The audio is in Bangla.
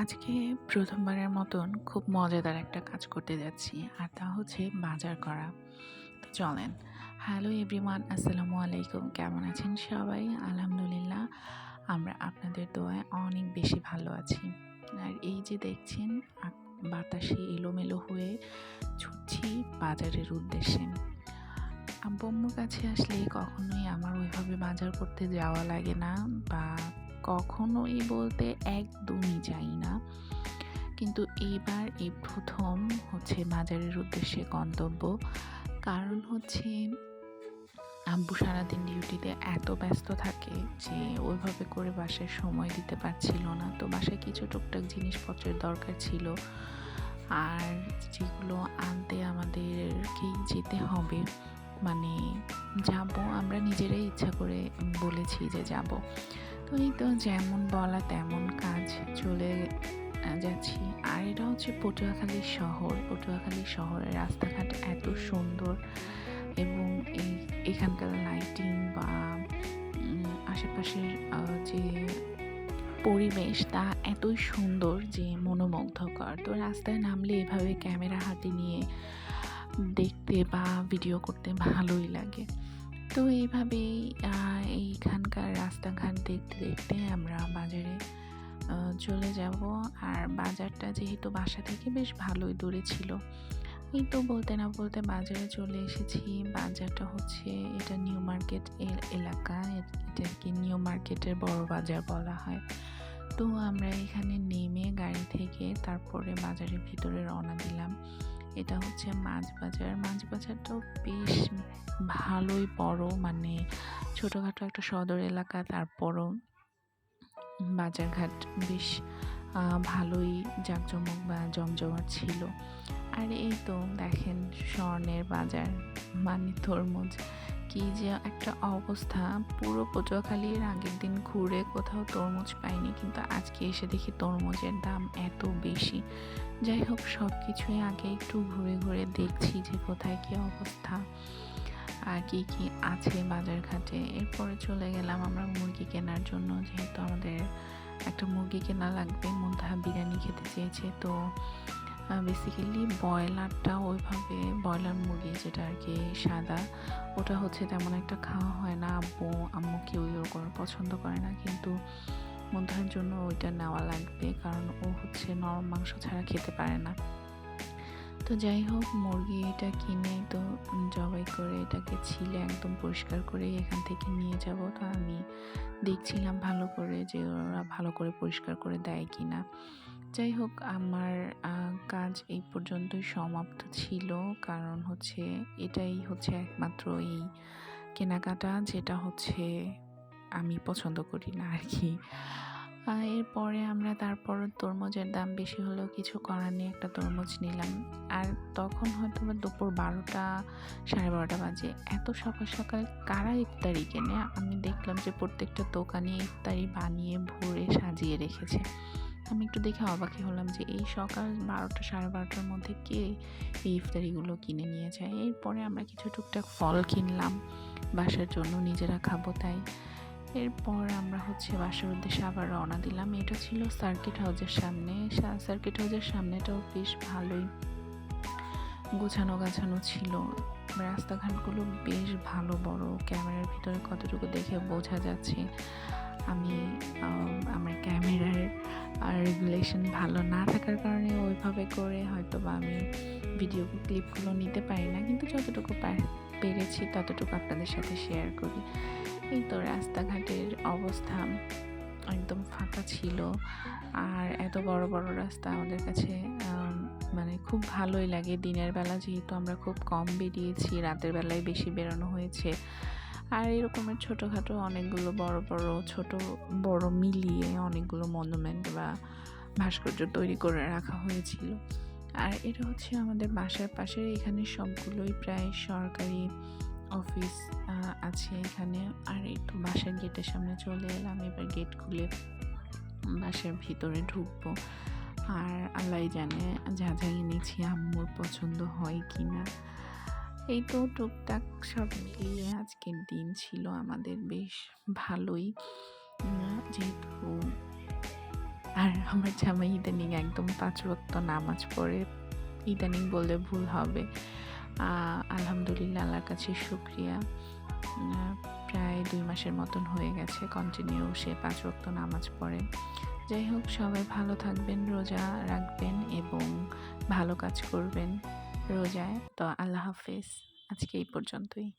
আজকে প্রথমবারের মতন খুব মজাদার একটা কাজ করতে যাচ্ছি, আর তা হচ্ছে বাজার করা। তো চলেন। হ্যালো এভরিওয়ান, আসসালামু আলাইকুম। কেমন আছেন সবাই? আলহামদুলিল্লাহ, আমরা আপনাদের দোয়ায় অনেক বেশি ভালো আছি। আর এই যে দেখছেন, বাতাসে এলোমেলো হয়ে ছুটছি বাজারের উদ্দেশ্যে। আব্বু আম্মুর কাছে আসলে কখনোই আমার ওইভাবে বাজার করতে যাওয়া লাগে না, বা কখনোই বলতে একদমই যাই না। কিন্তু এইবার এই প্রথম হচ্ছে বাজারের উদ্দেশ্যে গন্তব্য। কারণ হচ্ছে আব্বু সারাদিন ডিউটিতে এত ব্যস্ত থাকে যে ওইভাবে করে বাসায় সময় দিতে পারছিল না। তো বাসায় কিছু টুকটাক জিনিসপত্রের দরকার ছিল, আর যেগুলো আনতে আমাদেরকেই যেতে হবে। মানে যাব, আমরা নিজেরাই ইচ্ছা করে বলেছি যে যাব। তো এই তো যেমন বলা তেমন কাজ, চলে যাচ্ছি। আর এটা হচ্ছে পটুয়াখালী শহর। পটুয়াখালী শহরের রাস্তাঘাট এত সুন্দর, এবং এখানকার লাইটিং বা আশেপাশের যে পরিবেশ তা এতই সুন্দর যে মনোমুগ্ধকর। তো রাস্তায় নামলে এভাবে ক্যামেরা হাতে নিয়ে দেখতে বা ভিডিও করতে ভালোই লাগে। তো এইভাবেই এইখানকার রাস্তাঘাট দেখতে দেখতে আমরা বাজারে চলে যাব। আর বাজারটা যেহেতু বাসা থেকে বেশ ভালোই দূরে ছিল, এই তো বলতে না বলতে বাজারে চলে এসেছি। বাজারটা হচ্ছে, এটা নিউ মার্কেট এলাকা, এটাকে নিউ মার্কেটের বড় বাজার বলা হয়। তো আমরা এখানে নেমে গাড়ি থেকে তারপরে বাজারের ভিতরে রওনা দিলাম। এটা হচ্ছে মাছ বাজার। মাছ বাজারটাও বেশ ভালোই বড়, মানে ছোটোখাটো একটা সদর এলাকা, তারপরও বাজারঘাট বেশ ভালোই জাঁকজমক বা জমজমাট ছিল। আর এই তো দেখেন, স্বর্ণের বাজার মানে তরমুজ, কি যে একটা অবস্থা। পুরো পটুয়াখালীর আগের দিন ঘুরে কোথাও তরমুজ পাইনি, কিন্তু আজকে এসে দেখি তরমুজের দাম এত বেশি। যাই হোক, সব কিছুই আগে একটু ঘুরে ঘুরে দেখছি যে কোথায় কী অবস্থা আর কি কি আছে বাজার ঘাটে। এরপরে চলে গেলাম আমরা মুরগি কেনার জন্য, যেহেতু আমাদের একটা মুরগি কেনা লাগবে। মুন্তাহা বিরিয়ানি খেতে চেয়েছে। তো বেসিক্যালি ব্রয়লারটা, ওইভাবে ব্রয়লার মুরগি যেটা আর কি সাদা, ওটা হচ্ছে তেমন একটা খাওয়া হয় না। আব্বু আম্মু কেউ ওরকম পছন্দ করে না, কিন্তু মুন্তাহার জন্য ওইটা নেওয়া লাগবে, কারণ ও হচ্ছে নরম মাংস ছাড়া খেতে পারে না। তো যাই হোক, মুরগি এটা কিনে তো জবাই করে এটাকে ছিলে একদম পরিষ্কার করে এখান থেকে নিয়ে যাব। তো আমি দেখছিলাম ভালো করে যে ওরা ভালো করে পরিষ্কার করে দেয় কি না। যাই হোক, আমার কাজ এই পর্যন্তই সমাপ্ত ছিল, কারণ হচ্ছে এটাই হচ্ছে একমাত্র এই কেনাকাটা যেটা হচ্ছে আমি পছন্দ করি না আর কি। এরপরে আমরা তারপর তরমুজের দাম বেশি হলেও কিছু করার নেই, একটা তরমুজ নিলাম। আর তখন হয়তো বা দুপুর 12টা 12:30 বাজে। এত সকাল সকাল কারা ইফতারি কেনে? আমি দেখলাম যে প্রত্যেকটা দোকানে ইফতারি বানিয়ে ভরে সাজিয়ে রেখেছে। আমি একটু দেখে অবাকই হলাম যে এই সকাল 12টা 12:30টার মধ্যে কে এই ইফতারিগুলো কিনে নিয়ে যায়। এরপরে আমরা কিছু টুকটাক ফল কিনলাম বাসার জন্য, নিজেরা খাবো তাই। এরপর আমরা হচ্ছে বাসার উদ্দেশ্যে আবার রওনা দিলাম। এটা ছিল সার্কিট হাউসের সামনে। সার্কিট হাউসের সামনেটাও বেশ ভালোই গোছানো গাছানো ছিল। রাস্তাঘাটগুলো বেশ ভালো বড়। ক্যামেরার ভিতরে কতটুকু দেখে বোঝা যাচ্ছে, আমি আমার ক্যামেরার রেগুলেশন ভালো না থাকার কারণে ওইভাবে করে হয়তো বা আমি ভিডিও ক্লিপগুলো নিতে পারি না, কিন্তু যতটুকু পেরেছি ততটুকু আপনাদের সাথে শেয়ার করি। এই তো রাস্তাঘাটের অবস্থা একদম ফাঁকা ছিল। আর এত বড় বড় রাস্তা আমাদের কাছে মানে খুব ভালোই লাগে। দিনের বেলা যেহেতু আমরা খুব কম বেরিয়েছি, রাতের বেলায় বেশি বেরোনো হয়েছে। আর এরকমের ছোটোখাটো অনেকগুলো ছোট বড় মিলিয়ে অনেকগুলো মনুমেন্ট বা ভাস্কর্য তৈরি করে রাখা হয়েছিল। আর এটা হচ্ছে আমাদের বাসার পাশে। এখানে সবগুলোই প্রায় সরকারি অফিস আছে এখানে। আর একটু বাসার গেটের সামনে চলে এলাম। এবার গেট খুলে বাসার ভিতরে ঢুকবো। আর আল্লাহ জানে যা যা এনেছি আম্মুর পছন্দ হয় কি না। এই তো টুকটাক সব মিলিয়ে আজকের দিন ছিল আমাদের বেশ ভালোই। যেহেতু আর আমার জামাই ইদানিং একদম ৫ ওয়াক্ত নামাজ পড়ে। ইদানিং বললে ভুল হবে। আলহামদুলিল্লাহ, আল্লাহর কাছে শুকরিয়া। আ প্রায় ২ মাসের মতন হয়ে গেছে কন্টিনিউ সে ৫ ওয়াক্ত নামাজ পড়ে। যাই হোক, সবাই ভালো থাকবেন, রোজা রাখবেন এবং ভালো কাজ করবেন রোজায়। তো আল্লাহ হাফেজ। আজকে এই পর্যন্তই।